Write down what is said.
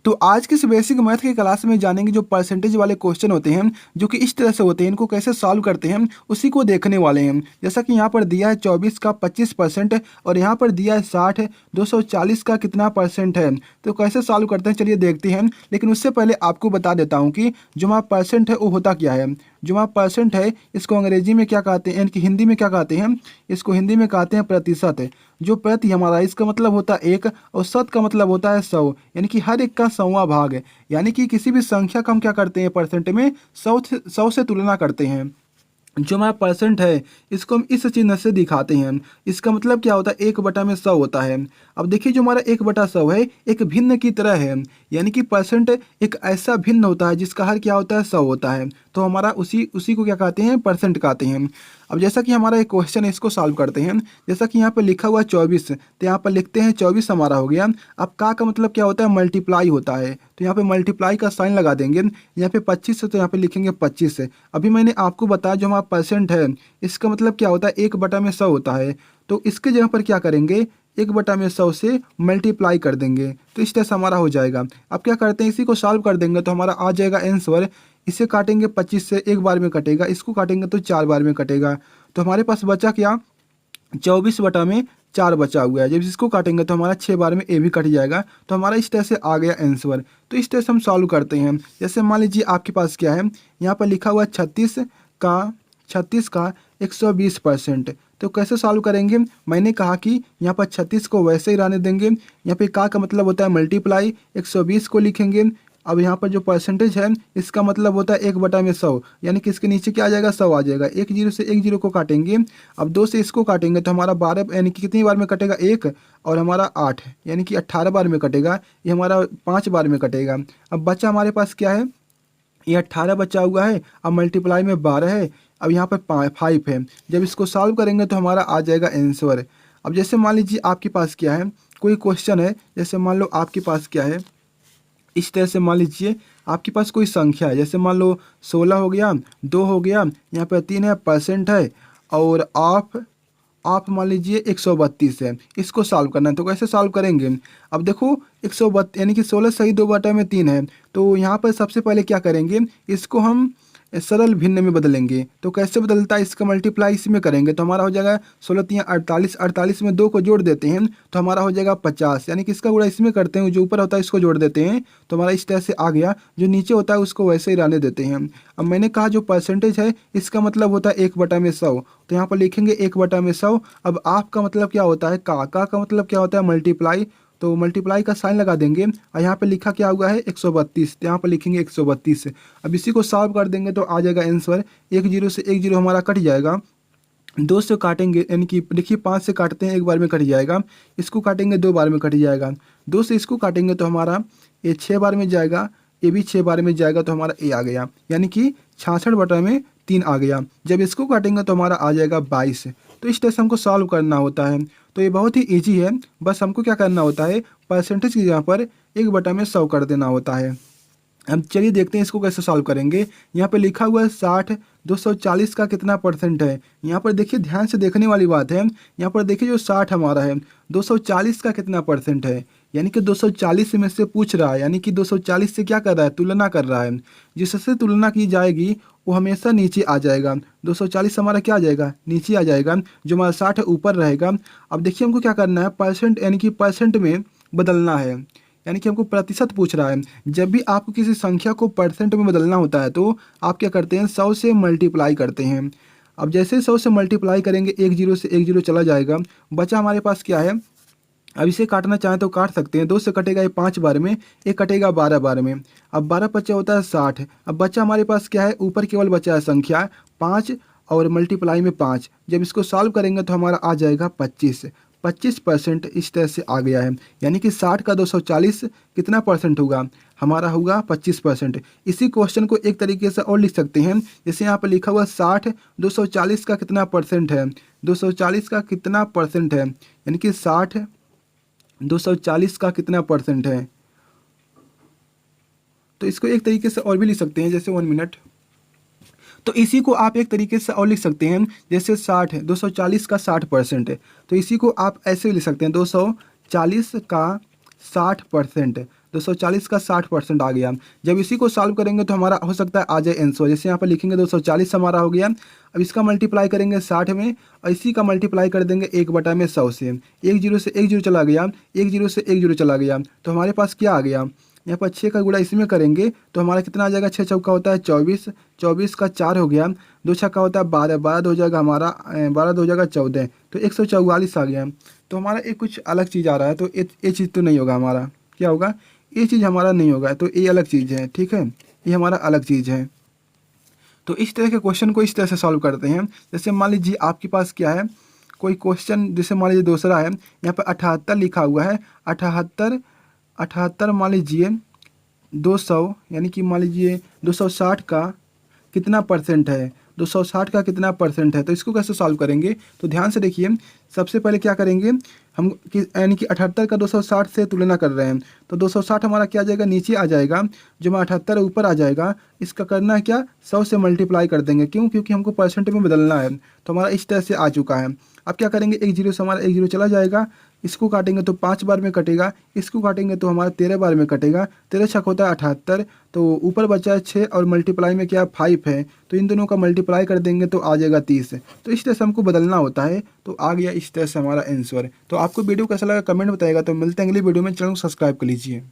तो आज की इस बेसिक मैथ की क्लास में जानेंगे जो परसेंटेज वाले क्वेश्चन होते हैं जो कि इस तरह से होते हैं, इनको कैसे सॉल्व करते हैं उसी को देखने वाले हैं। जैसा कि यहाँ पर दिया है 24 का 25% और यहाँ पर दिया है 60 240 का कितना परसेंट है, तो कैसे सॉल्व करते हैं चलिए देखते हैं। लेकिन उससे पहले आपको बता देता हूँ कि जो हमारा परसेंट है वो होता क्या है। जो हमारा परसेंट है इसको अंग्रेजी में क्या कहते हैं, यानी कि हिंदी में क्या कहते हैं, इसको हिंदी में कहते हैं प्रतिशत। जो प्रति हमारा इसका मतलब होता है एक और शत का मतलब होता है 100, यानी कि हर एक का 100वां भाग है। यानी कि किसी भी संख्या का हम क्या करते हैं परसेंट में 100 से तुलना करते हैं। जो हमारा परसेंट है इसको हम इस चिन्ह से दिखाते हैं। इसका मतलब क्या होता है 1/100 होता है। अब देखिए जो हमारा 1/100 है एक भिन्न की तरह है, यानी कि परसेंट एक ऐसा भिन्न होता है जिसका हर क्या होता है 100 होता है। तो हमारा उसी उसी को क्या कहते हैं परसेंट कहते हैं। अब जैसा कि हमारा एक क्वेश्चन है इसको सॉल्व करते हैं। जैसा कि यहाँ पर लिखा हुआ 24, तो यहाँ पर लिखते हैं 24 हमारा हो गया। अब का मतलब क्या होता है मल्टीप्लाई होता है, तो यहाँ पे मल्टीप्लाई का साइन लगा देंगे। यहाँ पे 25 है तो यहाँ पे लिखेंगे 25। अभी मैंने आपको बताया जो हमारा परसेंट है इसका मतलब क्या होता है 1/100 होता है। तो इसके जगह पर क्या करेंगे 1/100 से मल्टीप्लाई कर देंगे, तो इस तरह से हमारा हो जाएगा। अब क्या करते हैं इसी को सॉल्व कर देंगे तो हमारा आ जाएगा आंसर। इसे काटेंगे 25 से एक बार में कटेगा, इसको काटेंगे तो 4 बार में कटेगा। तो हमारे पास बचा क्या 24/4 बचा हुआ है। जब इसको काटेंगे तो हमारा 6 बार में ए भी कट जाएगा। तो हमारा इस तरह से आ गया आंसर। तो इस तरह से हम सॉल्व करते हैं। जैसे मान लीजिए आपके पास क्या है, यहाँ पर लिखा हुआ 36 का 120%। तो कैसे सॉल्व करेंगे, मैंने कहा कि यहाँ पर 36 को वैसे ही रहने देंगे। यहाँ पे का मतलब होता है मल्टीप्लाई, 120 को लिखेंगे। अब यहाँ पर जो परसेंटेज है इसका मतलब होता है 1/100, यानी कि इसके नीचे क्या आ जाएगा 100 आ जाएगा। एक जीरो से एक जीरो को काटेंगे, अब 2 से इसको काटेंगे तो हमारा 12 यानी कि कितनी बार में कटेगा 1 और हमारा 8 यानी कि 18 बार में कटेगा। ये हमारा 5 बार में कटेगा। अब बचा हमारे पास क्या है, ये 18 बचा हुआ है। अब मल्टीप्लाई में 12 है, अब यहाँ पर 5 है। जब इसको सॉल्व करेंगे तो हमारा आ जाएगा आंसर। अब जैसे मान लीजिए आपके पास क्या है, कोई क्वेश्चन है, जैसे मान लो आपके पास क्या है, इस तरह से मान लीजिए आपके पास कोई संख्या है, जैसे मान लो 16 हो गया, 2 हो गया, यहाँ पर 3 है, परसेंट है और आप मान लीजिए 132 है। इसको सॉल्व करना है तो कैसे सॉल्व करेंगे। अब देखो 132 यानी कि 16 सही 2/3 है। तो यहाँ पर सबसे पहले क्या करेंगे, इसको हम सरल भिन्न में बदलेंगे। तो कैसे बदलता है, इसका मल्टीप्लाई इसमें करेंगे तो हमारा हो जाएगा 16 3 48, 48 में 2 को जोड़ देते हैं तो हमारा हो जाएगा 50। यानी कि इसका गुणा इसमें करते हैं, जो ऊपर होता है इसको जोड़ देते हैं तो हमारा इस तरह से आ गया। जो नीचे होता है उसको वैसे ही रहने देते हैं। अब मैंने कहा जो परसेंटेज है इसका मतलब होता है 1/100, तो यहाँ पर लिखेंगे 1/100। अब आपका मतलब क्या होता है का मतलब क्या होता है मल्टीप्लाई, तो मल्टीप्लाई का साइन लगा देंगे और यहाँ पे लिखा क्या हुआ है 132, तो यहाँ पर लिखेंगे 132। अब इसी को सॉल्व कर देंगे तो आ जाएगा आंसर। एक जीरो से एक जीरो हमारा कट जाएगा, 2 से काटेंगे यानी कि देखिए 5 से काटते हैं एक बार में कट जाएगा, इसको काटेंगे 2 बार में कट जाएगा, 2 से इसको काटेंगे तो हमारा ये 6 बार में जाएगा, ये भी 6 बार में जाएगा तो हमारा ए आ गया, यानी कि 66/3 आ गया। जब इसको काटेंगे तो हमारा आ जाएगा 22। तो इस तरह से हमको सॉल्व करना होता है। तो ये बहुत ही ईजी है, बस हमको क्या करना होता है परसेंटेज की जगह पर 1/100 कर देना होता है। अब चलिए देखते हैं इसको कैसे सॉल्व करेंगे। यहाँ पे लिखा हुआ है 60 240 का कितना परसेंट है। यहाँ पर देखिए ध्यान से देखने वाली बात है, यहाँ पर देखिए जो 60 हमारा है 240 का कितना परसेंट है, यानी कि 240 में से पूछ रहा है, यानी कि 240 से क्या कर रहा है तुलना कर रहा है। जिससे तुलना की जाएगी वो हमेशा नीचे आ जाएगा। 240 हमारा क्या आ जाएगा नीचे आ जाएगा, जो हमारा 60 है ऊपर रहेगा। अब देखिए हमको क्या करना है परसेंट यानी कि परसेंट में बदलना है, यानी कि हमको प्रतिशत पूछ रहा है। जब भी आपको किसी संख्या को परसेंट में बदलना होता है तो आप क्या करते हैं 100 से मल्टीप्लाई करते हैं। अब जैसे 100 से मल्टीप्लाई करेंगे एक जीरो से एक जीरो चला जाएगा, बचा हमारे पास क्या है। अब इसे काटना चाहें तो काट सकते हैं, 2 से कटेगा ये 5 बार में, एक कटेगा 12 बार में। अब 12 बचा होता है 60। अब बचा हमारे पास क्या है, ऊपर केवल बचा है संख्या 5 और मल्टीप्लाई में 5। जब इसको सॉल्व करेंगे तो हमारा आ जाएगा 25% इस तरह से आ गया है। यानी कि 60 का 240 कितना परसेंट होगा, हमारा होगा 25%। इसी क्वेश्चन को एक तरीके से और लिख सकते हैं, जैसे यहाँ पर लिखा हुआ 60 240 का कितना परसेंट है, 240 का कितना परसेंट है, यानी कि 60 240 का कितना परसेंट है। तो इसको एक तरीके से और भी लिख सकते हैं, जैसे 1 मिनट। तो इसी को आप एक तरीके से और लिख सकते हैं, जैसे 60 है 240 का 60%, तो इसी को आप ऐसे लिख सकते हैं 240 का 60%। 240 का 60% आ गया। जब इसी को सॉल्व करेंगे तो हमारा हो सकता है आ जाए आंसर। जैसे यहाँ पर लिखेंगे 240 हमारा हो गया। अब इसका मल्टीप्लाई करेंगे 60 में और इसी का मल्टीप्लाई कर देंगे 1/100 से। 1 जीरो से 1 जीरो चला गया, 1 जीरो से 1 जीरो चला गया, तो हमारे पास क्या आ गया, यहाँ पर 6 का गुणा इसमें करेंगे तो हमारा कितना आ जाएगा, 6 चौका होता है 24, 24 का 4 हो गया, 2 छक्का होता है 12, 12 हो जाएगा हमारा 12 हो जाएगा 14, तो 144 आ गया। तो हमारा एक कुछ अलग चीज़ आ रहा है, तो ये चीज़ तो नहीं होगा हमारा, क्या होगा, ये चीज़ हमारा नहीं होगा, तो ये अलग चीज़ है, ठीक है, ये हमारा अलग चीज़ है। तो इस तरह के क्वेश्चन को इस तरह से सॉल्व करते हैं। जैसे मान लीजिए आपके पास क्या है, कोई क्वेश्चन, जैसे मान लीजिए दूसरा है, यहाँ पर 78 लिखा हुआ है, 78 मान लीजिए 200, यानी कि मान लीजिए 260 का कितना परसेंट है, 260 का कितना परसेंट है, तो इसको कैसे सॉल्व करेंगे, तो ध्यान से देखिए। सबसे पहले क्या करेंगे हम, कि यानी कि 78 का 260 से तुलना कर रहे हैं, तो 260 हमारा क्या आ जाएगा, नीचे आ जाएगा, जो हमारा 78 ऊपर आ जाएगा। इसका करना है क्या, 100 से मल्टीप्लाई कर देंगे, क्यों, क्योंकि हमको परसेंट में बदलना है, तो हमारा इस तरह से आ चुका है। अब क्या करेंगे, 1 जीरो से हमारा 1 जीरो चला जाएगा, इसको काटेंगे तो 5 बार में कटेगा, इसको काटेंगे तो हमारा 13 बार में कटेगा, 13 छक होता है 78, तो ऊपर बचा है 6 और मल्टीप्लाई में क्या 5 है, तो इन दोनों का मल्टीप्लाई कर देंगे तो आ जाएगा 30। तो इस तरह से हमको बदलना होता है, तो आ गया इस तरह से हमारा आंसर। तो आपको वीडियो कैसा लगा कमेंट बताइएगा। तो मिलते हैं अगली वीडियो में, चैनल को सब्सक्राइब कर लीजिए।